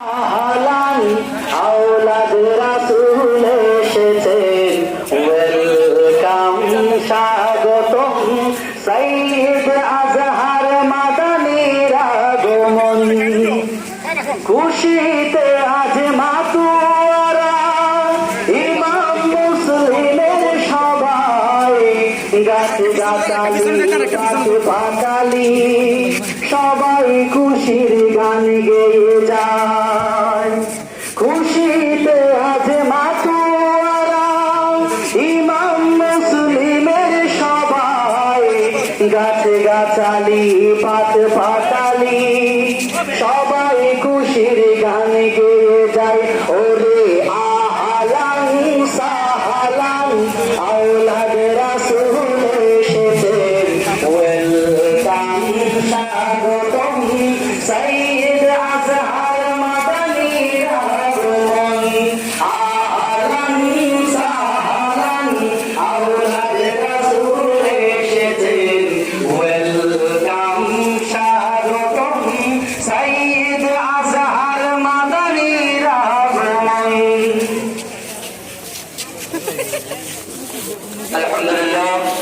আহলান আওলাদ রাসূল এসেছেন, ওয়েলকাম স্বাগতম সাইয়্যিদ আজহার মাদানীর আগমন। খুশিতে আজ মাতুয়ারা ইমাম মুসলিমের সবাই, গাছ গাছালি গাছ পাতালি সবাই খুশির গান গেয়ে যায়। খুশিতে আজ মাতুয়ারা ইমাম মুসলিমের সবাই, গাছ গাছালি পাত পাতালি সবাই খুশির গান গেয়ে যায়। ওরে আহলান সাহলান আওলাদ রাসূল এসেছেন, ওয়েলকাম স্বাগতম সাইয়্যিদ আজহার মাদানীর আগমন। আহলান সাহলান আওলাদ রাসূল এসেছেন, ওয়েলকাম স্বাগতম সাইয়্যিদ আজহার মাদানীর আগমন। আলহামদুলিল্লাহ।